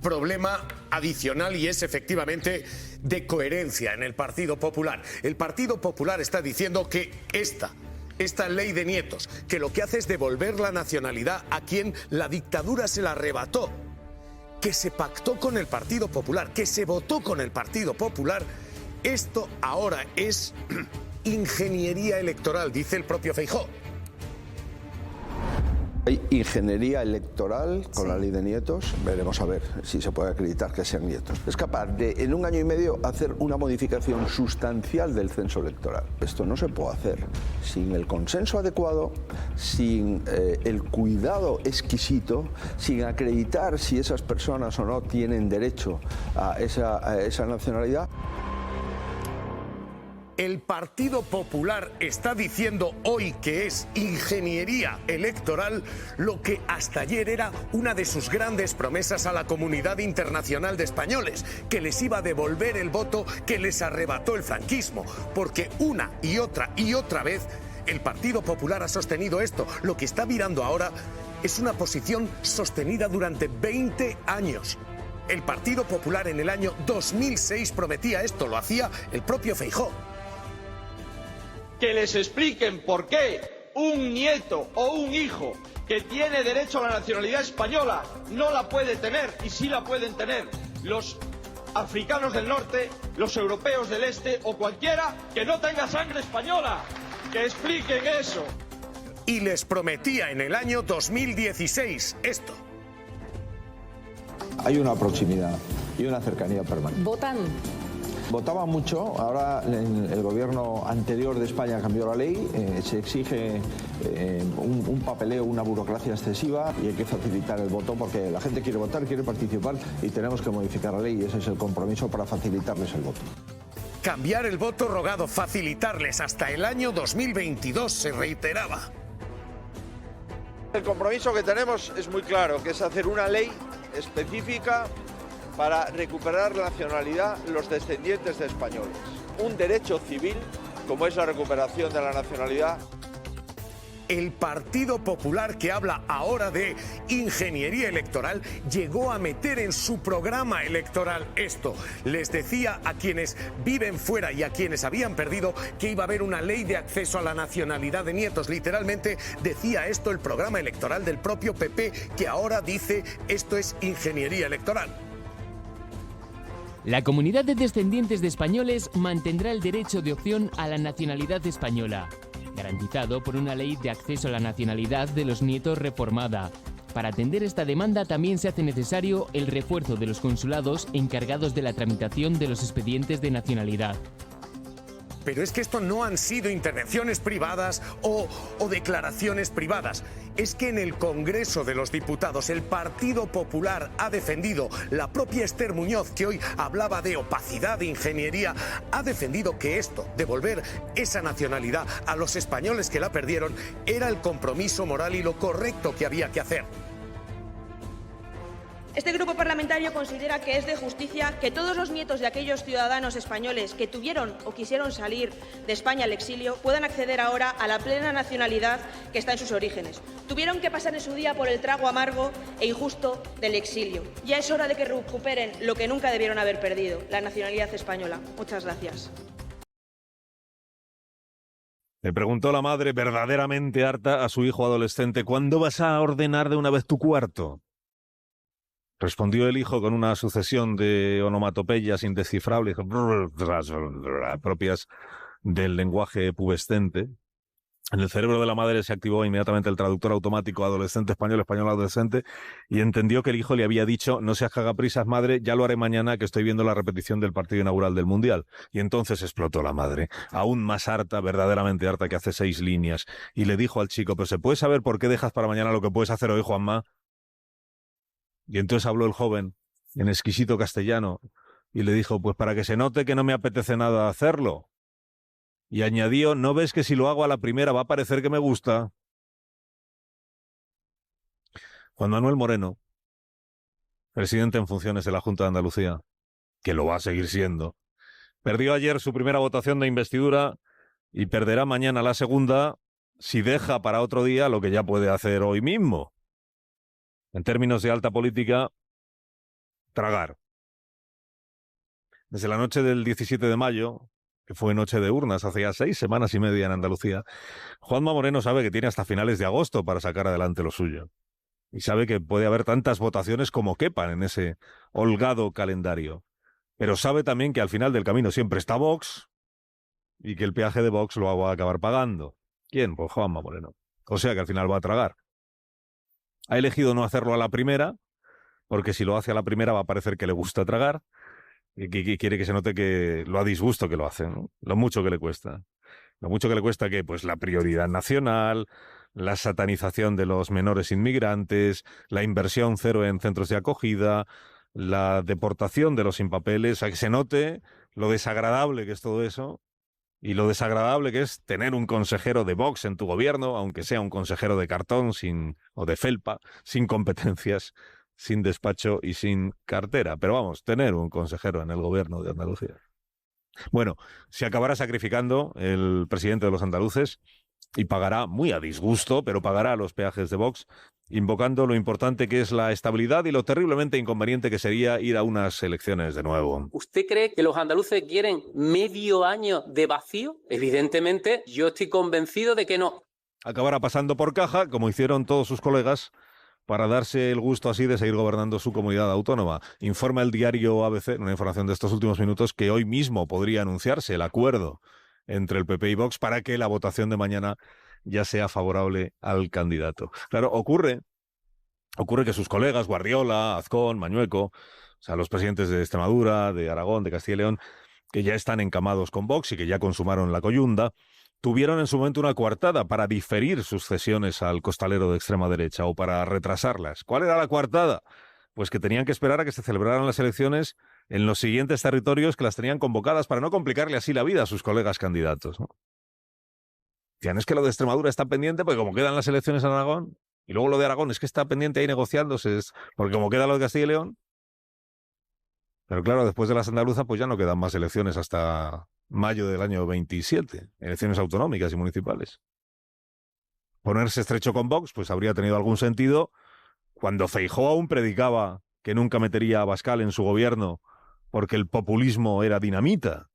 problema adicional y es efectivamente de coherencia en el Partido Popular. El Partido Popular está diciendo que esta ley de nietos, que lo que hace es devolver la nacionalidad a quien la dictadura se la arrebató, que se pactó con el Partido Popular, que se votó con el Partido Popular. Esto ahora es ingeniería electoral, dice el propio Feijóo. Hay ingeniería electoral con la ley de nietos. Veremos a ver si se puede acreditar que sean nietos. Es capaz de, en un año y medio, hacer una modificación sustancial del censo electoral. Esto no se puede hacer sin el consenso adecuado, sin el cuidado exquisito, sin acreditar si esas personas o no tienen derecho a esa nacionalidad. El Partido Popular está diciendo hoy que es ingeniería electoral lo que hasta ayer era una de sus grandes promesas a la comunidad internacional de españoles, que les iba a devolver el voto que les arrebató el franquismo, porque una y otra vez el Partido Popular ha sostenido esto. Lo que está virando ahora es una posición sostenida durante 20 años. El Partido Popular en el año 2006 prometía esto, lo hacía el propio Feijóo. Que les expliquen por qué un nieto o un hijo que tiene derecho a la nacionalidad española no la puede tener y sí la pueden tener los africanos del norte, los europeos del este o cualquiera que no tenga sangre española. Que expliquen eso. Y les prometía en el año 2016 esto. Hay una proximidad y una cercanía permanente. Votaban mucho, ahora el gobierno anterior de España cambió la ley, se exige un papeleo, una burocracia excesiva y hay que facilitar el voto porque la gente quiere votar, quiere participar y tenemos que modificar la ley y ese es el compromiso para facilitarles el voto. Cambiar el voto rogado, facilitarles hasta el año 2022, se reiteraba. El compromiso que tenemos es muy claro, que es hacer una ley específica para recuperar la nacionalidad los descendientes de españoles. Un derecho civil, como es la recuperación de la nacionalidad. El Partido Popular, que habla ahora de ingeniería electoral, llegó a meter en su programa electoral esto. Les decía a quienes viven fuera y a quienes habían perdido que iba a haber una ley de acceso a la nacionalidad de nietos. Literalmente decía esto el programa electoral del propio PP, que ahora dice esto es ingeniería electoral. La comunidad de descendientes de españoles mantendrá el derecho de opción a la nacionalidad española, garantizado por una ley de acceso a la nacionalidad de los nietos reformada. Para atender esta demanda también se hace necesario el refuerzo de los consulados encargados de la tramitación de los expedientes de nacionalidad. Pero es que esto no han sido intervenciones privadas o declaraciones privadas. Es que en el Congreso de los Diputados el Partido Popular ha defendido, la propia Esther Muñoz, que hoy hablaba de opacidad, de ingeniería, ha defendido que esto, devolver esa nacionalidad a los españoles que la perdieron, era el compromiso moral y lo correcto que había que hacer. Este grupo parlamentario considera que es de justicia que todos los nietos de aquellos ciudadanos españoles que tuvieron o quisieron salir de España al exilio puedan acceder ahora a la plena nacionalidad que está en sus orígenes. Tuvieron que pasar en su día por el trago amargo e injusto del exilio. Ya es hora de que recuperen lo que nunca debieron haber perdido, la nacionalidad española. Muchas gracias. Le preguntó la madre, verdaderamente harta, a su hijo adolescente: ¿cuándo vas a ordenar de una vez tu cuarto? Respondió el hijo con una sucesión de onomatopeyas indescifrables propias del lenguaje pubescente. En el cerebro de la madre se activó inmediatamente el traductor automático adolescente español, español adolescente, y entendió que el hijo le había dicho: no seas cagaprisas, madre, ya lo haré mañana, que estoy viendo la repetición del partido inaugural del Mundial. Y entonces explotó la madre, aún más harta, verdaderamente harta, que hace 6 líneas, y le dijo al chico: ¿pero se puede saber por qué dejas para mañana lo que puedes hacer hoy, Juanma? Y entonces habló el joven en exquisito castellano y le dijo: pues para que se note que no me apetece nada hacerlo. Y añadió: ¿no ves que si lo hago a la primera va a parecer que me gusta? Juan Manuel Moreno, presidente en funciones de la Junta de Andalucía, que lo va a seguir siendo, perdió ayer su primera votación de investidura y perderá mañana la segunda si deja para otro día lo que ya puede hacer hoy mismo. En términos de alta política, tragar. Desde la noche del 17 de mayo, que fue noche de urnas, hace ya 6 semanas y media en Andalucía, Juanma Moreno sabe que tiene hasta finales de agosto para sacar adelante lo suyo. Y sabe que puede haber tantas votaciones como quepan en ese holgado calendario. Pero sabe también que al final del camino siempre está Vox y que el peaje de Vox lo va a acabar pagando. ¿Quién? Pues Juanma Moreno. O sea que al final va a tragar. Ha elegido no hacerlo a la primera, porque si lo hace a la primera va a parecer que le gusta tragar y que quiere que se note que lo a disgusto que lo hace, ¿no? Lo mucho que le cuesta. Lo mucho que le cuesta que, pues, la prioridad nacional, la satanización de los menores inmigrantes, la inversión cero en centros de acogida, la deportación de los sin papeles, o sea, que se note lo desagradable que es todo eso y lo desagradable que es tener un consejero de Vox en tu gobierno, aunque sea un consejero de cartón o de felpa, sin competencias, sin despacho y sin cartera. Pero vamos, tener un consejero en el gobierno de Andalucía. Bueno, se acabará sacrificando el presidente de los andaluces y pagará, muy a disgusto, pero pagará los peajes de Vox, invocando lo importante que es la estabilidad y lo terriblemente inconveniente que sería ir a unas elecciones de nuevo. ¿Usted cree que los andaluces quieren medio año de vacío? Evidentemente, yo estoy convencido de que no. Acabará pasando por caja, como hicieron todos sus colegas, para darse el gusto así de seguir gobernando su comunidad autónoma. Informa el diario ABC, en una información de estos últimos minutos, que hoy mismo podría anunciarse el acuerdo entre el PP y Vox para que la votación de mañana ya sea favorable al candidato. Claro, ocurre que sus colegas, Guardiola, Azcón, Mañueco, o sea, los presidentes de Extremadura, de Aragón, de Castilla y León, que ya están encamados con Vox y que ya consumaron la coyunda, tuvieron en su momento una coartada para diferir sus cesiones al costalero de extrema derecha o para retrasarlas. ¿Cuál era la coartada? Pues que tenían que esperar a que se celebraran las elecciones en los siguientes territorios que las tenían convocadas para no complicarle así la vida a sus colegas candidatos, ¿no? Decían, es que lo de Extremadura está pendiente porque como quedan las elecciones en Aragón, y luego lo de Aragón es que está pendiente ahí negociándose, porque como queda lo de Castilla y León. Pero claro, después de las andaluzas pues ya no quedan más elecciones hasta mayo del año 27, elecciones autonómicas y municipales. Ponerse estrecho con Vox pues habría tenido algún sentido cuando Feijóo aún predicaba que nunca metería a Abascal en su gobierno porque el populismo era dinamita.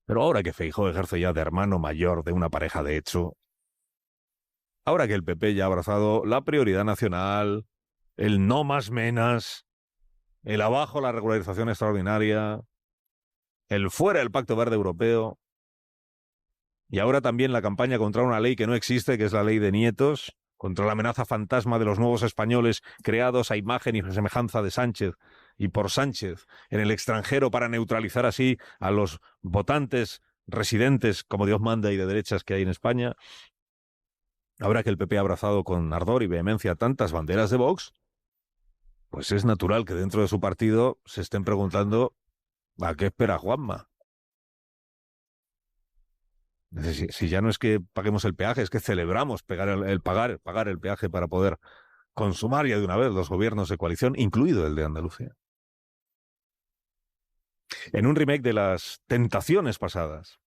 Pero ahora que Feijóo ejerce ya de hermano mayor de una pareja de hecho, ahora que el PP ya ha abrazado la prioridad nacional, el no más menas, el abajo la regularización extraordinaria, el fuera el Pacto Verde Europeo, y ahora también la campaña contra una ley que no existe, que es la ley de nietos, contra la amenaza fantasma de los nuevos españoles creados a imagen y semejanza de Sánchez y por Sánchez en el extranjero para neutralizar así a los votantes residentes, como Dios manda, y de derechas que hay en España. Ahora que el PP ha abrazado con ardor y vehemencia tantas banderas de Vox, pues es natural que dentro de su partido se estén preguntando ¿a qué espera Juanma? Si ya no es que paguemos el peaje, es que celebramos pagar el peaje para poder consumar ya de una vez los gobiernos de coalición, incluido el de Andalucía. En un remake de las tentaciones pasadas,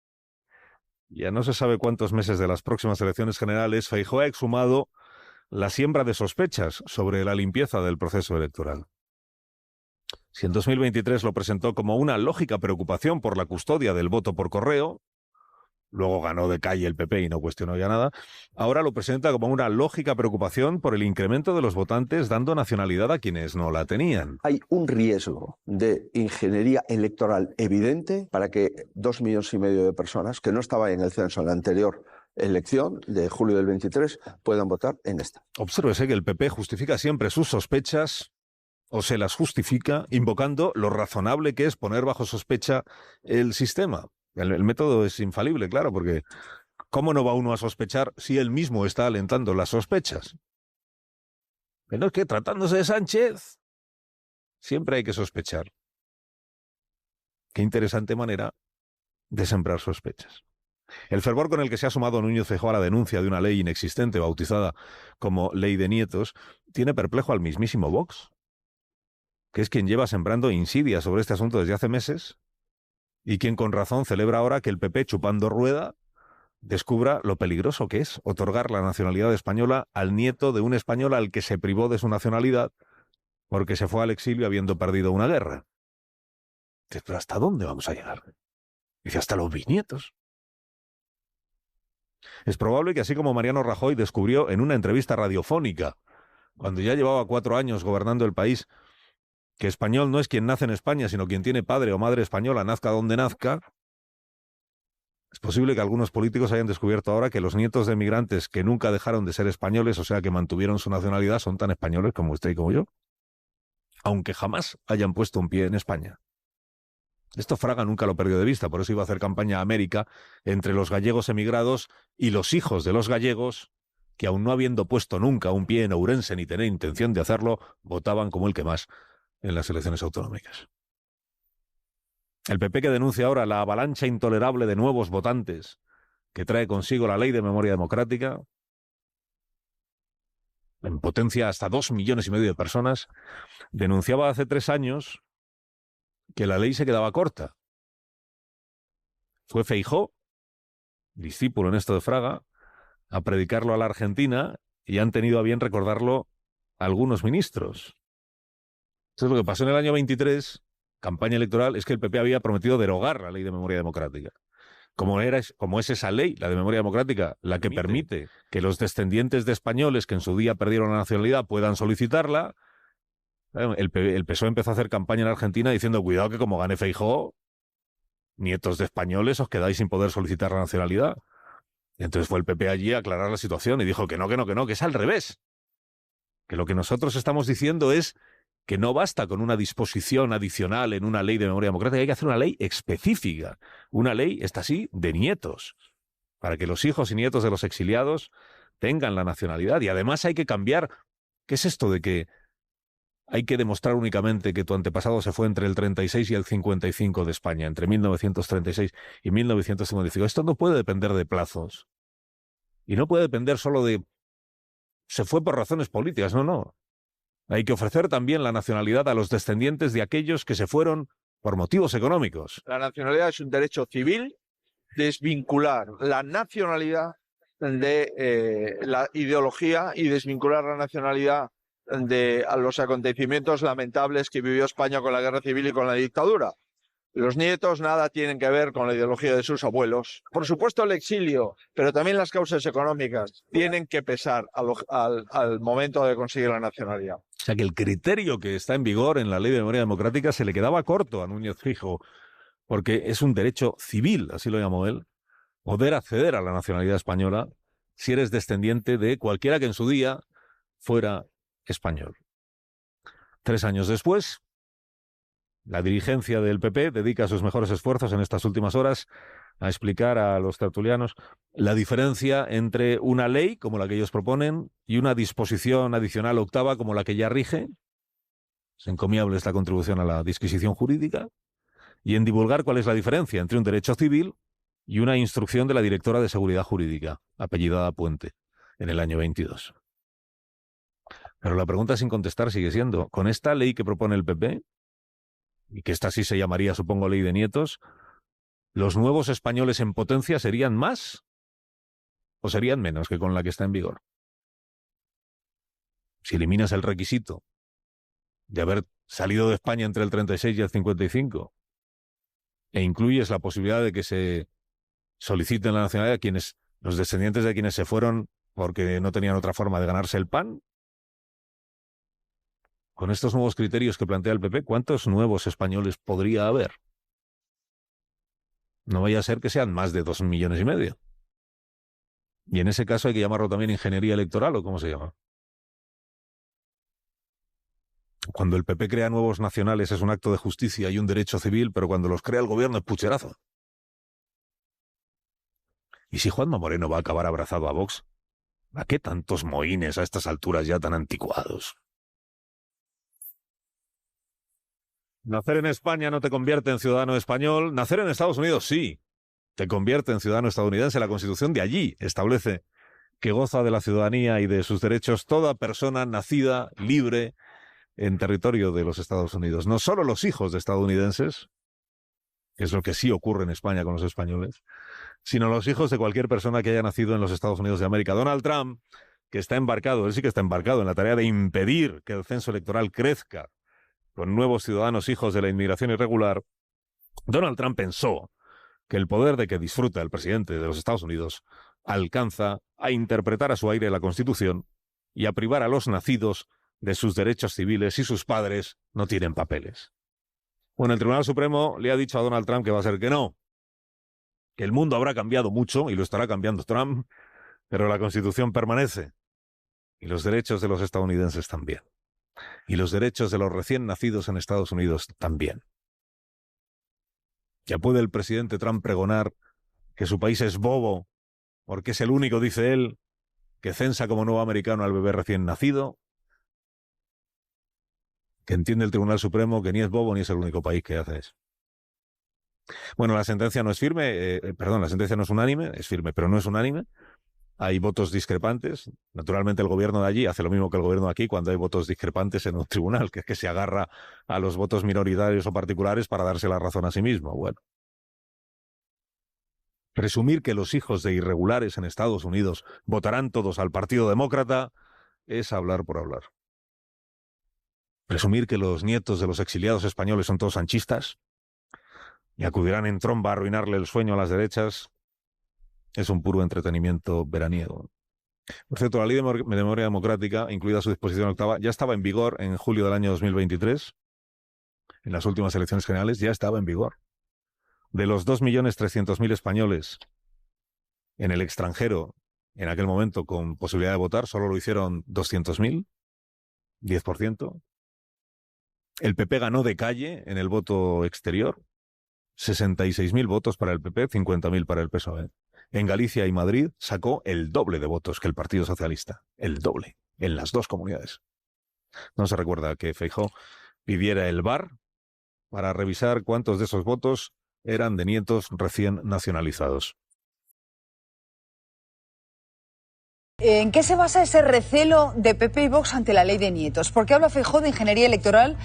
ya no se sabe cuántos meses de las próximas elecciones generales, Feijóo ha exhumado la siembra de sospechas sobre la limpieza del proceso electoral. Si en 2023 lo presentó como una lógica preocupación por la custodia del voto por correo, luego ganó de calle el PP y no cuestionó ya nada, ahora lo presenta como una lógica preocupación por el incremento de los votantes dando nacionalidad a quienes no la tenían. Hay un riesgo de ingeniería electoral evidente para que 2,5 millones de personas que no estaban en el censo en la anterior elección de julio del 23 puedan votar en esta. Obsérvese que el PP justifica siempre sus sospechas o se las justifica invocando lo razonable que es poner bajo sospecha el sistema. El método es infalible, claro, porque ¿cómo no va uno a sospechar si él mismo está alentando las sospechas? Pero es que tratándose de Sánchez, siempre hay que sospechar. Qué interesante manera de sembrar sospechas. El fervor con el que se ha sumado Núñez Feijóo a la denuncia de una ley inexistente bautizada como Ley de Nietos tiene perplejo al mismísimo Vox, que es quien lleva sembrando insidia sobre este asunto desde hace meses y quien con razón celebra ahora que el PP, chupando rueda, descubra lo peligroso que es otorgar la nacionalidad española al nieto de un español al que se privó de su nacionalidad porque se fue al exilio habiendo perdido una guerra. Dice, ¿pero hasta dónde vamos a llegar? Dice, hasta los bisnietos. Es probable que así como Mariano Rajoy descubrió en una entrevista radiofónica, cuando ya llevaba 4 años gobernando el país, que español no es quien nace en España, sino quien tiene padre o madre española, nazca donde nazca, es posible que algunos políticos hayan descubierto ahora que los nietos de migrantes que nunca dejaron de ser españoles, o sea, que mantuvieron su nacionalidad, son tan españoles como usted y como yo, aunque jamás hayan puesto un pie en España. Esto Fraga nunca lo perdió de vista, por eso iba a hacer campaña a América entre los gallegos emigrados y los hijos de los gallegos, que aun no habiendo puesto nunca un pie en Ourense ni tener intención de hacerlo, votaban como el que más en las elecciones autonómicas. El PP, que denuncia ahora la avalancha intolerable de nuevos votantes que trae consigo la Ley de Memoria Democrática, en potencia hasta 2,5 millones de personas, denunciaba hace 3 años que la ley se quedaba corta. Fue Feijóo, discípulo en esto de Fraga, a predicarlo a la Argentina y han tenido a bien recordarlo algunos ministros. Entonces, lo que pasó en el año 23, campaña electoral, es que el PP había prometido derogar la Ley de Memoria Democrática. Como es esa ley, la de Memoria Democrática, la que permite que los descendientes de españoles que en su día perdieron la nacionalidad puedan solicitarla, el PSOE empezó a hacer campaña en Argentina diciendo, cuidado que como gane Feijóo, nietos de españoles os quedáis sin poder solicitar la nacionalidad. Y entonces fue el PP allí a aclarar la situación y dijo que no, que es al revés. Que lo que nosotros estamos diciendo es que no basta con una disposición adicional en una ley de memoria democrática, hay que hacer una ley específica, una ley, esta sí, de nietos, para que los hijos y nietos de los exiliados tengan la nacionalidad. Y además hay que cambiar, ¿qué es esto de que hay que demostrar únicamente que tu antepasado se fue entre el 36 y el 55 de España, entre 1936 y 1955? Esto no puede depender de plazos. Y no puede depender solo de se fue por razones políticas, no. Hay que ofrecer también la nacionalidad a los descendientes de aquellos que se fueron por motivos económicos. La nacionalidad es un derecho civil. Desvincular la nacionalidad de la ideología y desvincular la nacionalidad de a los acontecimientos lamentables que vivió España con la guerra civil y con la dictadura. Los nietos nada tienen que ver con la ideología de sus abuelos. Por supuesto el exilio, pero también las causas económicas tienen que pesar al momento de conseguir la nacionalidad. O sea que el criterio que está en vigor en la Ley de Memoria Democrática se le quedaba corto a Núñez Feijóo, porque es un derecho civil, así lo llamó él, poder acceder a la nacionalidad española si eres descendiente de cualquiera que en su día fuera español. 3 años después, la dirigencia del PP dedica sus mejores esfuerzos en estas últimas horas a explicar a los tertulianos la diferencia entre una ley, como la que ellos proponen, y una disposición adicional octava, como la que ya rige. Es encomiable esta contribución a la disquisición jurídica. Y en divulgar cuál es la diferencia entre un derecho civil y una instrucción de la directora de Seguridad Jurídica, apellidada Puente, en el año 22. Pero la pregunta sin contestar sigue siendo, ¿con esta ley que propone el PP, y que esta sí se llamaría, supongo, ley de nietos, los nuevos españoles en potencia serían más o serían menos que con la que está en vigor? Si eliminas el requisito de haber salido de España entre el 36 y el 55 e incluyes la posibilidad de que se soliciten la nacionalidad a quienes, los descendientes de quienes se fueron porque no tenían otra forma de ganarse el pan, con estos nuevos criterios que plantea el PP, ¿cuántos nuevos españoles podría haber? No vaya a ser que sean más de 2,5 millones. Y en ese caso hay que llamarlo también ingeniería electoral, ¿o cómo se llama? Cuando el PP crea nuevos nacionales es un acto de justicia y un derecho civil, pero cuando los crea el gobierno es pucherazo. ¿Y si Juanma Moreno va a acabar abrazado a Vox? ¿A qué tantos mohines a estas alturas ya tan anticuados? Nacer en España no te convierte en ciudadano español. Nacer en Estados Unidos sí, te convierte en ciudadano estadounidense. La Constitución de allí establece que goza de la ciudadanía y de sus derechos toda persona nacida libre en territorio de los Estados Unidos. No solo los hijos de estadounidenses, que es lo que sí ocurre en España con los españoles, sino los hijos de cualquier persona que haya nacido en los Estados Unidos de América. Donald Trump que está embarcado, él sí que está embarcado en la tarea de impedir que el censo electoral crezca con nuevos ciudadanos hijos de la inmigración irregular, Donald Trump pensó que el poder de que disfruta el presidente de los Estados Unidos alcanza a interpretar a su aire la Constitución y a privar a los nacidos de sus derechos civiles si sus padres no tienen papeles. Bueno, el Tribunal Supremo le ha dicho a Donald Trump que va a ser que no, que el mundo habrá cambiado mucho y lo estará cambiando Trump, pero la Constitución permanece y los derechos de los estadounidenses también. Y los derechos de los recién nacidos en Estados Unidos también. Ya puede el presidente Trump pregonar que su país es bobo porque es el único, dice él, que censa como nuevo americano al bebé recién nacido, que entiende el Tribunal Supremo que ni es bobo ni es el único país que hace eso. Bueno, la sentencia no es firme, la sentencia no es unánime, es firme, pero no es unánime. Hay votos discrepantes. Naturalmente el gobierno de allí hace lo mismo que el gobierno de aquí cuando hay votos discrepantes en un tribunal, que es que se agarra a los votos minoritarios o particulares para darse la razón a sí mismo. Bueno. Presumir que los hijos de irregulares en Estados Unidos votarán todos al Partido Demócrata es hablar por hablar. Presumir que los nietos de los exiliados españoles son todos sanchistas y acudirán en tromba a arruinarle el sueño a las derechas es un puro entretenimiento veraniego. Por cierto, la Ley de Memoria Democrática, incluida su disposición octava, ya estaba en vigor en julio del año 2023. En las últimas elecciones generales ya estaba en vigor. De los 2.300.000 españoles en el extranjero, en aquel momento con posibilidad de votar, solo lo hicieron 200.000, 10%. El PP ganó de calle en el voto exterior, 66.000 votos para el PP, 50.000 para el PSOE. En Galicia y Madrid sacó el doble de votos que el Partido Socialista, el doble, en las dos comunidades. No se recuerda que Feijóo pidiera el VAR para revisar cuántos de esos votos eran de nietos recién nacionalizados. ¿En qué se basa ese recelo de PP y Vox ante la ley de nietos? ¿Por qué habla Feijóo de ingeniería electoral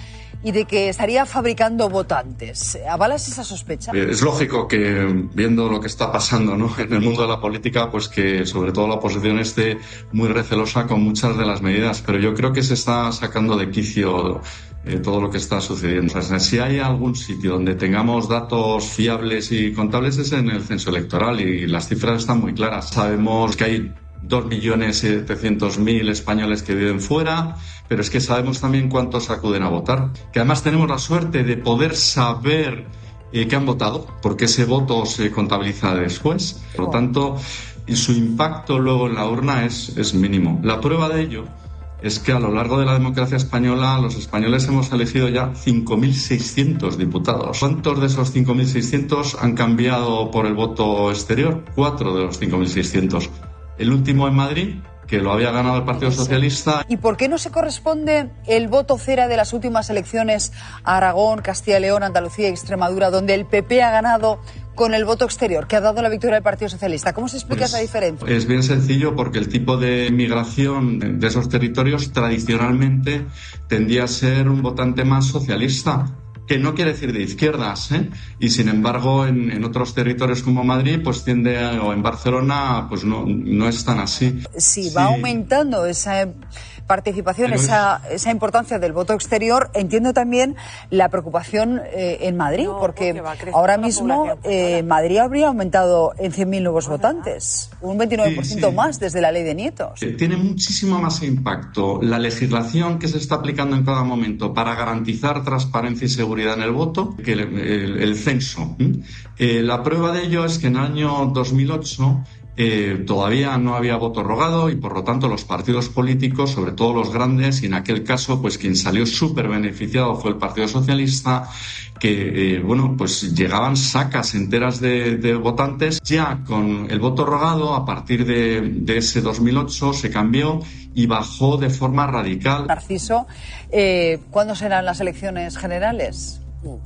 y de que estaría fabricando votantes? ¿Avalas esa sospecha? Es lógico que, viendo lo que está pasando, ¿no?, en el mundo de la política, pues que sobre todo la oposición esté muy recelosa con muchas de las medidas, pero yo creo que se está sacando de quicio todo lo que está sucediendo. O sea, si hay algún sitio donde tengamos datos fiables y contables es en el censo electoral y las cifras están muy claras. Sabemos que hay 2.700.000 españoles que viven fuera, pero es que sabemos también cuántos acuden a votar. Que además tenemos la suerte de poder saber que han votado, porque ese voto se contabiliza después. Por lo tanto, su impacto luego en la urna es mínimo. La prueba de ello es que a lo largo de la democracia española los españoles hemos elegido ya 5.600 diputados. ¿Cuántos de esos 5.600 han cambiado por el voto exterior? 4 de los 5.600. El último en Madrid, que lo había ganado el Partido Socialista. ¿Y por qué no se corresponde el voto cera de las últimas elecciones a Aragón, Castilla y León, Andalucía y Extremadura, donde el PP ha ganado con el voto exterior, que ha dado la victoria al Partido Socialista? ¿Cómo se explica esa diferencia? Es bien sencillo, porque el tipo de migración de esos territorios tradicionalmente tendía a ser un votante más socialista, que no quiere decir de izquierdas, y sin embargo en otros territorios como Madrid pues tiende o en Barcelona pues no es tan así. Sí, va aumentando esa participación, esa importancia del voto exterior. Entiendo también la preocupación en Madrid, porque ahora mismo Madrid habría aumentado en 100.000 nuevos votantes, un 29% más desde la ley de nietos. Tiene muchísimo más impacto la legislación que se está aplicando en cada momento para garantizar transparencia y seguridad en el voto que el censo. La prueba de ello es que en el año 2008 todavía no había voto rogado y por lo tanto los partidos políticos, sobre todo los grandes, y en aquel caso pues quien salió súper beneficiado fue el Partido Socialista, que pues llegaban sacas enteras de votantes. Ya con el voto rogado, a partir de ese 2008 se cambió y bajó de forma radical. Narciso, ¿cuándo serán las elecciones generales?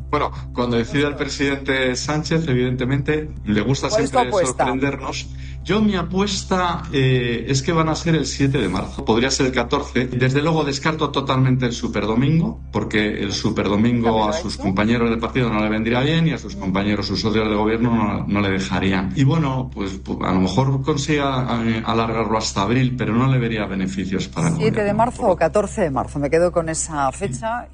Bueno, cuando decida el presidente Sánchez, evidentemente, le gusta siempre sorprendernos Yo mi apuesta es que van a ser el 7 de marzo. Podría ser el 14. Desde luego descarto totalmente el superdomingo, porque el superdomingo a sus compañeros de partido no le vendría bien y a sus compañeros, sus socios de gobierno no le dejarían. Y bueno, pues a lo mejor consiga alargarlo hasta abril, pero no le vería beneficios para el 7 gobierno. de marzo o 14 de marzo. Me quedo con esa fecha.